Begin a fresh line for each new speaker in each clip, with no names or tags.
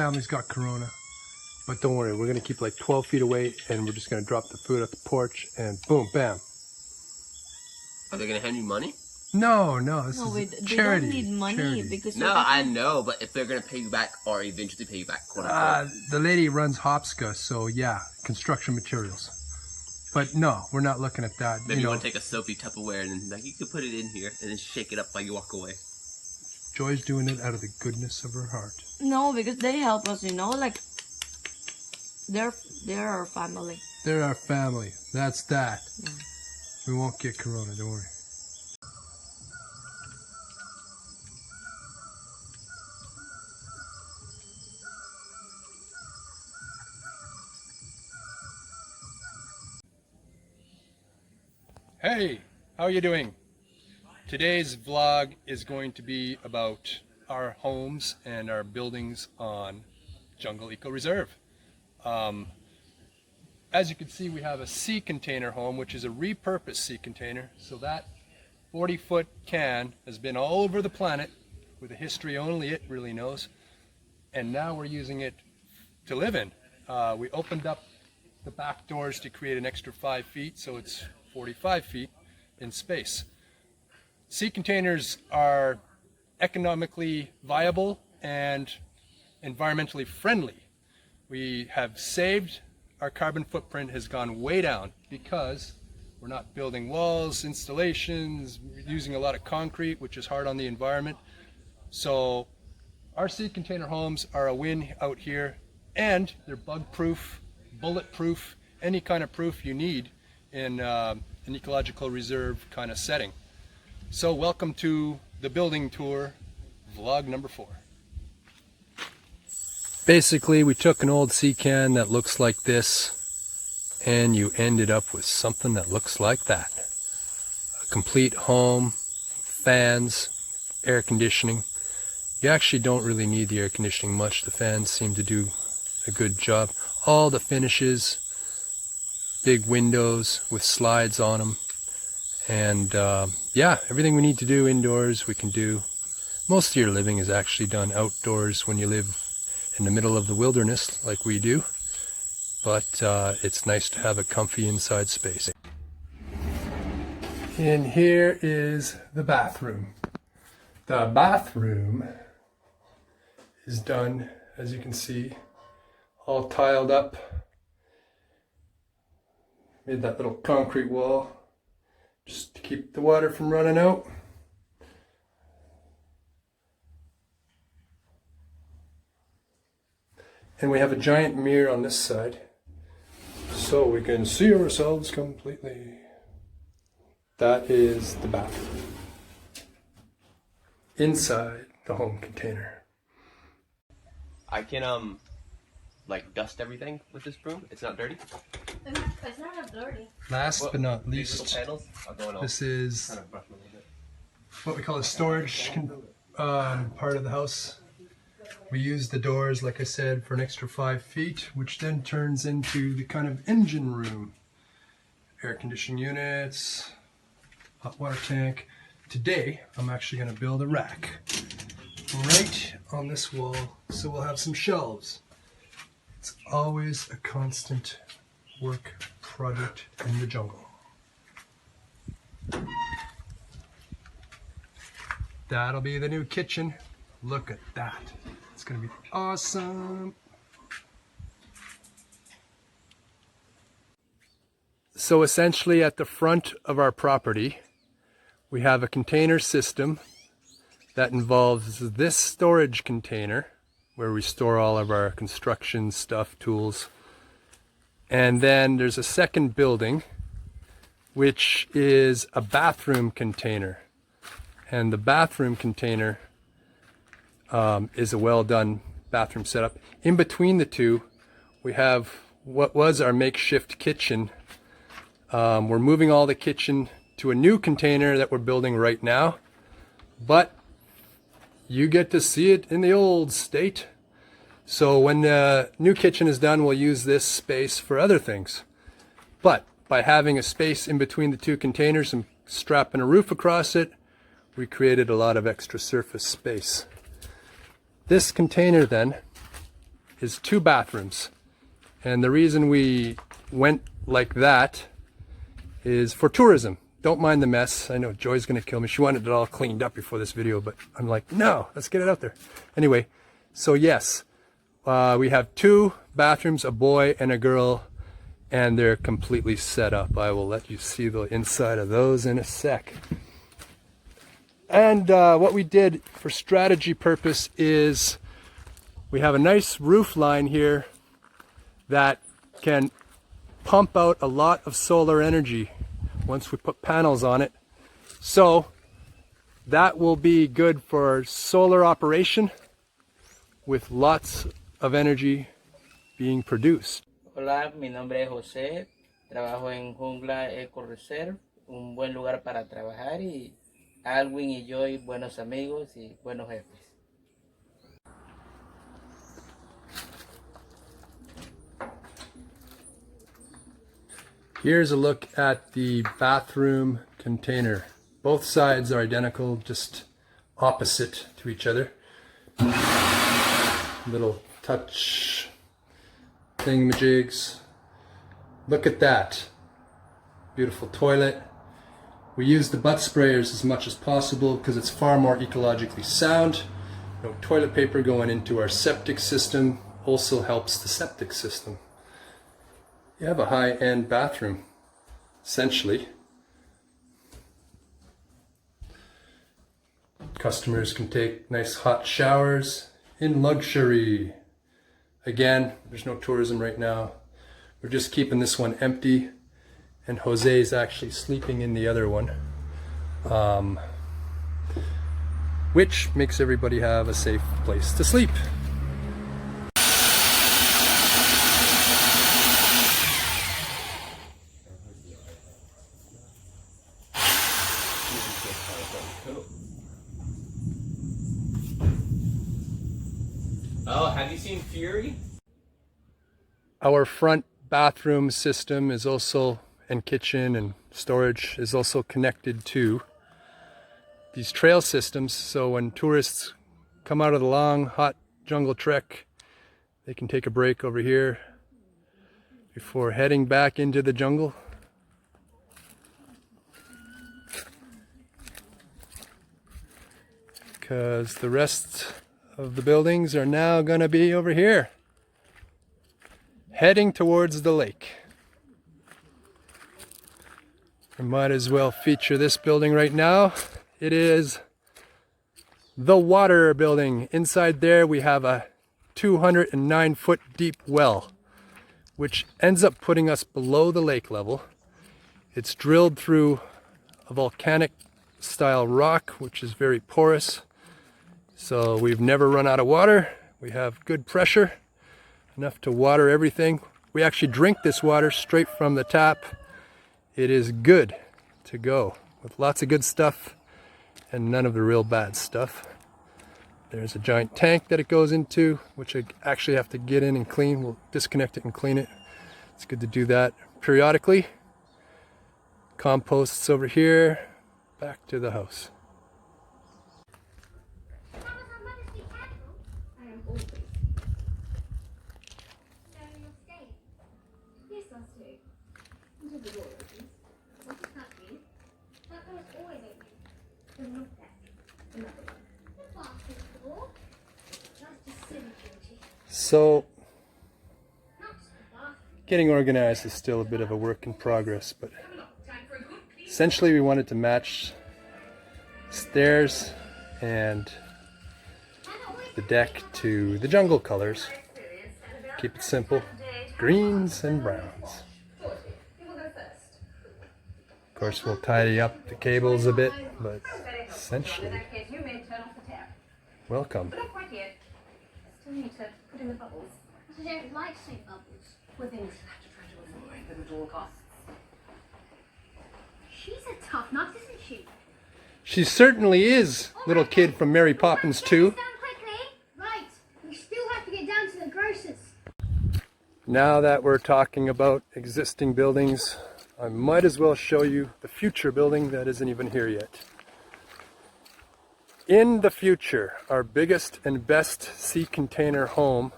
family's got corona. But don't worry, we're gonna keep like 12 feet away and we're just gonna drop the food at the porch and boom, bam.
Are they gonna hand you money?
No, this
No,
is
they
charity.
don't need money
charity.
because
No, I know, but if they're gonna pay you back or eventually pay you back, quote unquote.
The lady runs Hopska, so yeah, construction materials. But no, we're not looking at that.
Maybe you want to take a soapy Tupperware and then like you could put it in here and then shake it up while you walk away.
Joy's doing it out of the goodness of her heart.
no, because they help us, you know, like they're our family.
They're our family. That's that.
Yeah.
We won't get corona, don't worry. Hey, how are you doing? Today's vlog is going to be about our homes and our buildings on Jungle Eco Reserve. As you can see, we have a sea container home, which is a repurposed sea container. So that 40-foot can has been all over the planet with a history only it really knows. And now we're using it to live in. We opened up the back doors to create an extra 5 feet, so it's 45 feet in space. Sea containers are economically viable and environmentally friendly. We have saved, our carbon footprint has gone way down because we're not building walls, installations, we're using a lot of concrete, which is hard on the environment. So our sea container homes are a win out here, and they're bug proof, bulletproof, any kind of proof you need in an ecological reserve kind of setting. So welcome to the building tour, vlog number 4. Basically, we took an old sea can that looks like this, and you ended up with something that looks like that. A complete home, fans, air conditioning. You actually don't really need the air conditioning much. The fans seem to do a good job. All the finishes, big windows with slides on them. And yeah, everything we need to do indoors we can do. Most of your living is actually done outdoors when you live in the middle of the wilderness like we do, but it's nice to have a comfy inside space. And here is the bathroom. The bathroom is done, as you can see, all tiled up. Made that little concrete wall just to keep the water from running out. And we have a giant mirror on this side, so we can see ourselves completely. That is the bathroom. Inside the home container.
I can like dust everything with this broom. It's not dirty.
It's not dirty.
Last but not
These little
least,
panels are going
this is
kind of brush them a little bit.
what we call a storage part of the house. We use the doors, like I said, for an extra 5 feet, which then turns into the kind of engine room. Air conditioning units, hot water tank. Today, I'm actually going to build a rack right on this wall, so we'll have some shelves. It's always a constant work project in the jungle. That'll be the new kitchen. Look at that. It's gonna be awesome. So essentially at the front of our property, we have a container system that involves this storage container where we store all of our construction stuff, tools. And then there's a second building, which is a bathroom container. And the bathroom container is a well done bathroom setup. In between the two, we have what was our makeshift kitchen. We're moving all the kitchen to a new container that we're building right now, but you get to see it in the old state. So when the new kitchen is done, we'll use this space for other things. But by having a space in between the two containers and strapping a roof across it, we created a lot of extra surface space. This container then is 2 bathrooms. And the reason we went like that is for tourism. Don't mind the mess. I know Joy's gonna kill me. She wanted it all cleaned up before this video, but I'm like, no, let's get it out there. Anyway, so yes, we have 2 bathrooms, a boy and a girl, and they're completely set up. I will let you see the inside of those in a sec. And what we did for strategy purpose is we have a nice roof line here that can pump out a lot of solar energy once we put panels on it. So that will be good for solar operation with lots of energy being produced.
Hola, mi nombre es José, trabajo en Jungla Eco Reserve, un buen lugar para trabajar, y Alwin y Joy, buenos amigos y buenos jefes.
Here's a look at the bathroom container. Both sides are identical, just opposite to each other. Little touch thingamajigs. Look at that. Beautiful toilet. We use the butt sprayers as much as possible because it's far more ecologically sound. No toilet paper going into our septic system also helps the septic system. You have a high-end bathroom, essentially. Customers can take nice hot showers in luxury. Again, there's no tourism right now. We're just keeping this one empty, and Jose is actually sleeping in the other one, which makes everybody have a safe place to sleep.
Oh, have you seen Fury?
Our front bathroom system is also, and kitchen and storage is also connected to these trail systems. So when tourists come out of the long, hot jungle trek, they can take a break over here before heading back into the jungle. Because the rest of the buildings are now going to be over here, heading towards the lake. We might as well feature this building right now. It is the water building. Inside there we have a 209-foot deep well, which ends up putting us below the lake level. It's drilled through a volcanic style rock, which is very porous. So we've never run out of water. We have good pressure, enough to water everything. We actually drink this water straight from the tap. It is good to go with lots of good stuff and none of the real bad stuff. There's a giant tank that it goes into, which I actually have to get in and clean. We'll disconnect it and clean it. It's good to do that periodically. Composts over here, back to the house. So, getting organized is still a bit of a work in progress, but essentially we wanted to match stairs and the deck to the jungle colors. Keep it simple, greens and browns. Of course we'll tidy up the cables a bit, but essentially, welcome.
Still need to put in the bubbles. I don't like soap bubbles. With things you have to try to avoid them at all costs. She's a tough nut, isn't she?
She certainly is, little kid from Mary Poppins 2.
Down quickly. Right, we still have to get down to the grocer's.
Now that we're talking about existing buildings, I might as well show you the future building that isn't even here yet. In the future, our biggest and best sea container home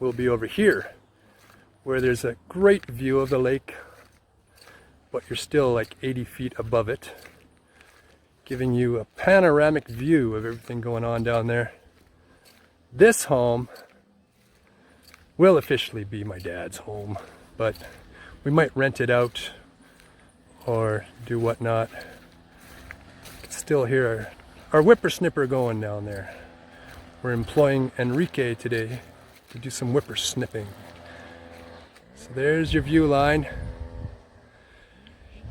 will be over here, where there's a great view of the lake, but you're still like 80 feet above it, giving you a panoramic view of everything going on down there. This home will officially be my dad's home, but we might rent it out or do whatnot. You can still hear our whippersnipper going down there. We're employing Enrique today to do some whippersnipping. So there's your view line.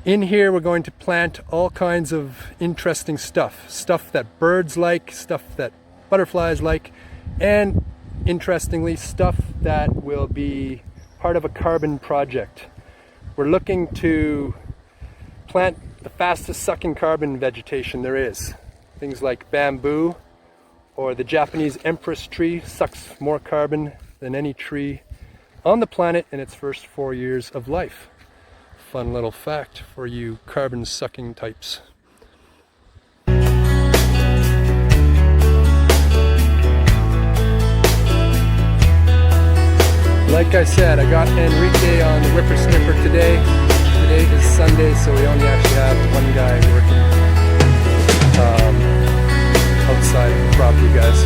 In here we're going to plant all kinds of interesting stuff. Stuff that birds like, stuff that butterflies like, and interestingly, stuff that will be part of a carbon project. We're looking to plant the fastest sucking carbon vegetation there is. Things like bamboo, or the Japanese empress tree sucks more carbon than any tree on the planet in its first 4 years of life. Fun little fact for you carbon sucking types. Like I said, I got Enrique on the whippersnipper today. Today is Sunday, so we only actually have one guy working outside of the property, guys.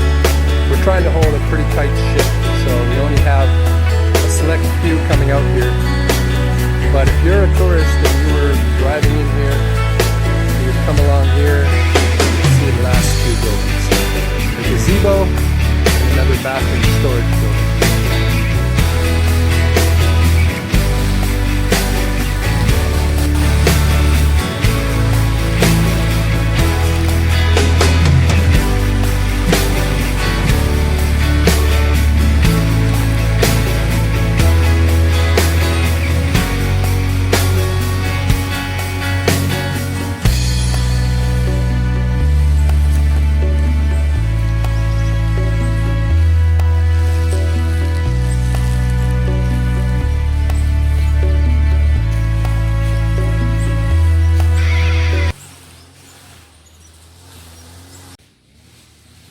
We're trying to hold a pretty tight ship, so we only have a select few coming out here. But if you're a tourist and you were driving in here, you would come along here and see the last two buildings. A gazebo and another bathroom storage building.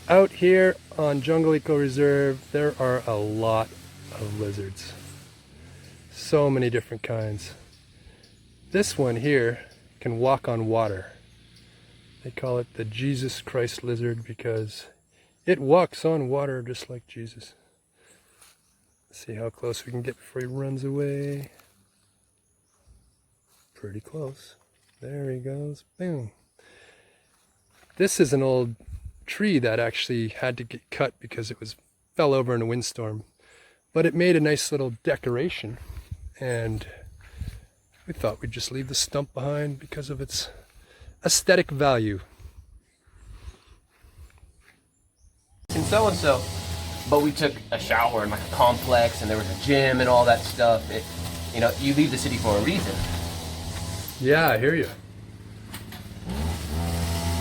Out here on Jungle Eco Reserve, there are a lot of lizards. So many different kinds. This one here can walk on water. They call it the Jesus Christ lizard because it walks on water just like Jesus. Let's see how close we can get before he runs away. Pretty close. There he goes. Boom. This is an old tree that actually had to get cut because it fell over in a windstorm, but it made a nice little decoration, and we thought we'd just leave the stump behind because of its aesthetic value.
And so, but we took a shower in like a complex, and there was a gym and all that stuff. You know, you leave the city for a reason.
Yeah, I hear you.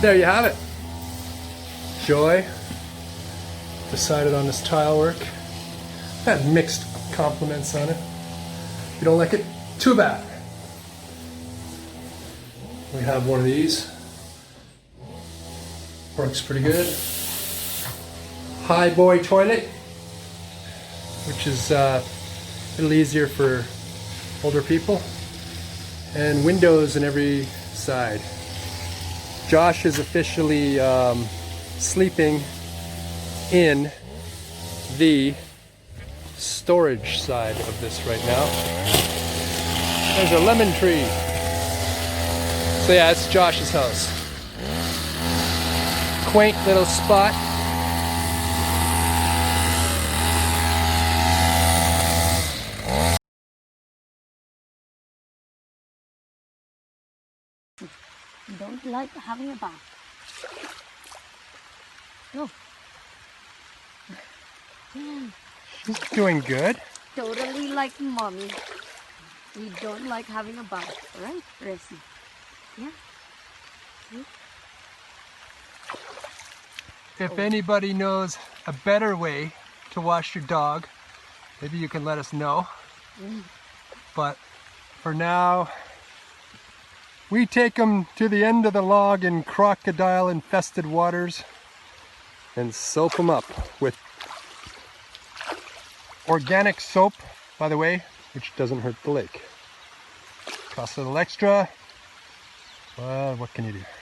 There you have it. Joy decided on this tile work. Had mixed compliments on it. If you don't like it, too bad. We have one of these. Works pretty good. High boy toilet, which is a little easier for older people. And windows in every side. Josh is officially sleeping in the storage side of this right now. There's a lemon tree. So yeah, it's Josh's house. Quaint little spot.
You don't like having a bath. No.
He's doing good.
Totally like mommy. We don't like having a bath, right, Resi? Yeah.
If anybody knows a better way to wash your dog, maybe you can let us know. But for now, we take him to the end of the log in crocodile-infested waters and soap him up with organic soap, by the way, which doesn't hurt the lake. Costs a little extra, but what can you do?